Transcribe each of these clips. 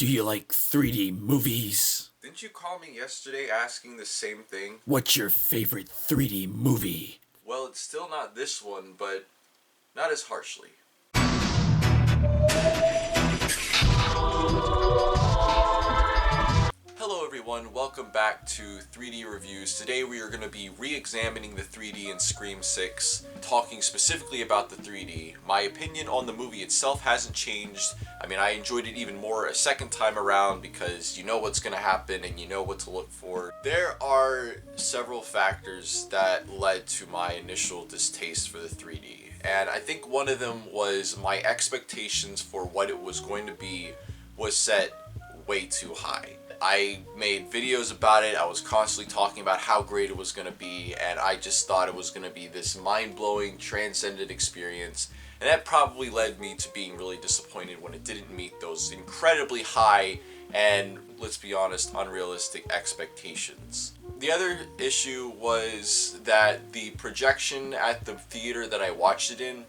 Do you like 3D movies? Didn't you call me yesterday asking the same thing? What's your favorite 3D movie? Well, it's still not this one, but not as harshly. Hello everyone, welcome back to 3D Reviews. Today we are going to be re-examining the 3D in Scream 6, talking specifically about the 3D. My opinion on the movie itself hasn't changed. I mean, I enjoyed it even more a second time around because you know what's going to happen and you know what to look for. There are several factors that led to my initial distaste for the 3D. And I think one of them was my expectations for what it was going to be was set way too high. I made videos about it, I was constantly talking about how great it was going to be, and I just thought it was going to be this mind-blowing, transcendent experience, and that probably led me to being really disappointed when it didn't meet those incredibly high and, let's be honest, unrealistic expectations. The other issue was that the projection at the theater that I watched it in,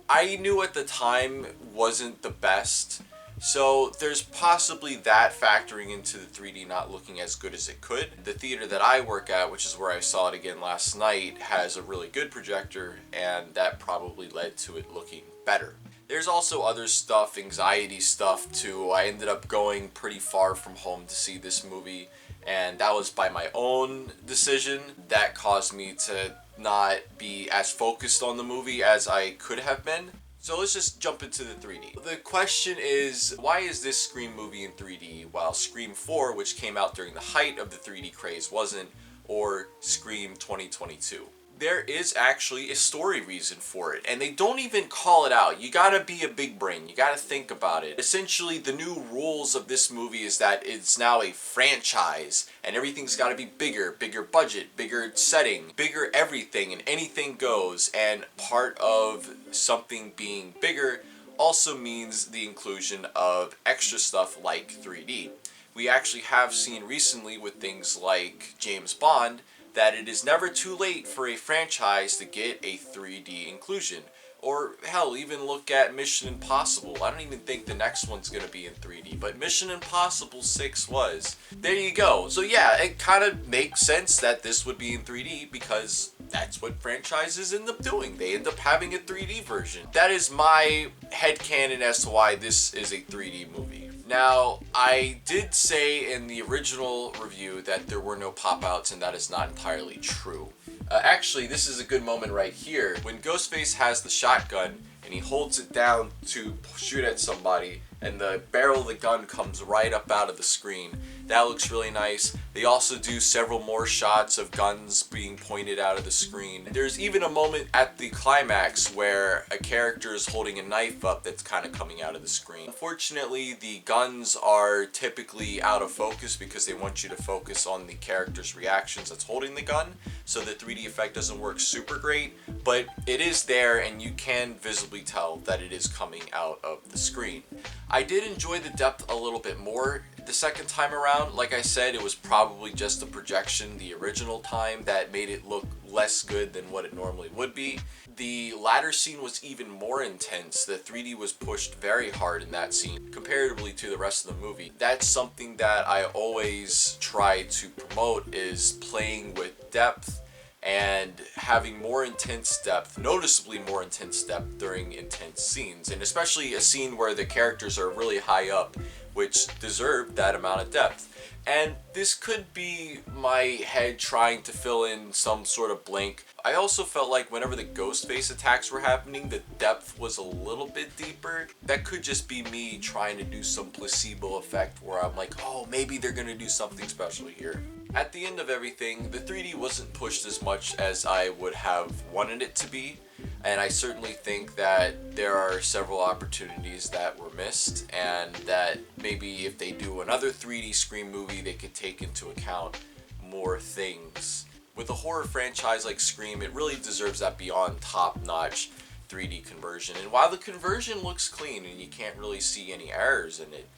I knew at the time wasn't the best. So there's possibly that factoring into the 3D not looking as good as it could. The theater that I work at, which is where I saw it again last night, has a really good projector, and that probably led to it looking better. There's also other stuff, anxiety stuff too. I ended up going pretty far from home to see this movie, and that was by my own decision. That caused me to not be as focused on the movie as I could have been. So let's just jump into the 3D. The question is, why is this Scream movie in 3D while Scream 4, which came out during the height of the 3D craze, wasn't, or Scream 2022? There is actually a story reason for it, and they don't even call it out. You gotta be a big brain, you gotta think about it. Essentially, the new rules of this movie is that it's now a franchise, and everything's gotta be bigger, bigger budget, bigger setting, bigger everything, and anything goes. And part of something being bigger also means the inclusion of extra stuff like 3D. We actually have seen recently with things like James Bond that it is never too late for a franchise to get a 3D inclusion. Or hell, even look at Mission Impossible. I don't even think the next one's gonna be in 3D, but Mission Impossible 6 was. There you go. So yeah, it kind of makes sense that this would be in 3D because that's what franchises end up doing. They end up having a 3D version. That is my headcanon as to why this is a 3D movie. Now, I did say in the original review that there were no pop-outs, and that is not entirely true. Actually, this is a good moment right here. When Ghostface has the shotgun, and he holds it down to shoot at somebody, and the barrel of the gun comes right up out of the screen. That looks really nice. They also do several more shots of guns being pointed out of the screen. There's even a moment at the climax where a character is holding a knife up that's kind of coming out of the screen. Unfortunately, the guns are typically out of focus because they want you to focus on the character's reactions that's holding the gun, so the 3D effect doesn't work super great, but it is there and you can visibly tell that it is coming out of the screen. I did enjoy the depth a little bit more the second time around. Like I said, it was probably just the projection the original time that made it look less good than what it normally would be. The ladder scene was even more intense. The 3D was pushed very hard in that scene comparatively to the rest of the movie. That's something that I always try to promote, is playing with depth and having more intense depth, noticeably more intense depth during intense scenes, and especially a scene where the characters are really high up, which deserve that amount of depth. And this could be my head trying to fill in some sort of blank. I also felt like whenever the Ghostface attacks were happening, the depth was a little bit deeper. That could just be me trying to do some placebo effect where I'm like, oh, maybe they're gonna do something special here. At the end of everything, the 3D wasn't pushed as much as I would have wanted it to be, and I certainly think that there are several opportunities that were missed, and that maybe if they do another 3D Scream movie, they could take into account more things. With a horror franchise like Scream, it really deserves that beyond top-notch 3D conversion, and while the conversion looks clean and you can't really see any errors in it,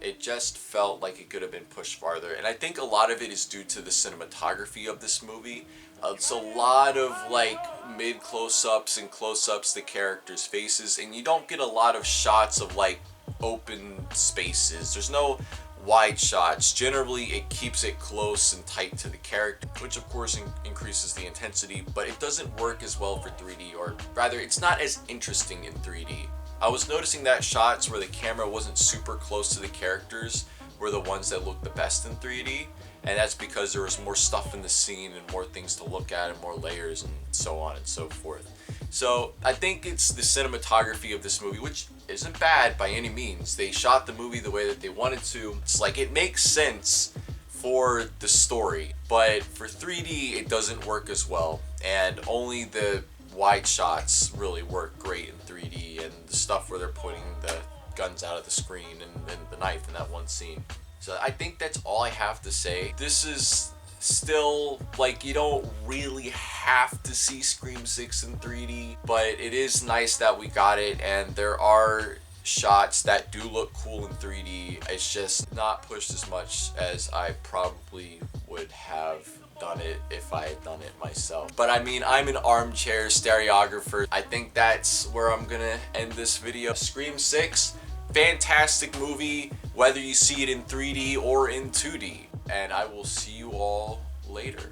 it just felt like it could have been pushed farther. And I think a lot of it is due to the cinematography of this movie. It's a lot of like mid close-ups and close-ups to characters' faces, and you don't get a lot of shots of like open spaces. There's no wide shots. Generally, it keeps it close and tight to the character, which of course increases the intensity, but it doesn't work as well for 3D, or rather, it's not as interesting in 3D. I was noticing that shots where the camera wasn't super close to the characters were the ones that looked the best in 3D, and that's because there was more stuff in the scene and more things to look at and more layers and so on and so forth. So I think it's the cinematography of this movie, which isn't bad by any means. They shot the movie the way that they wanted to. It's like, it makes sense for the story, but for 3D it doesn't work as well, and only the wide shots really work great in 3D, and the stuff where they're putting the guns out of the screen and the knife in that one scene. So I think that's all I have to say. This is still, like, you don't really have to see Scream 6 in 3D, but it is nice that we got it, and there are shots that do look cool in 3D. It's just not pushed as much as I probably would have done it if I had done it myself. But I mean, I'm an armchair stereographer. I think that's where I'm gonna end this video. Scream 6, fantastic movie, whether you see it in 3D or in 2D. And I will see you all later.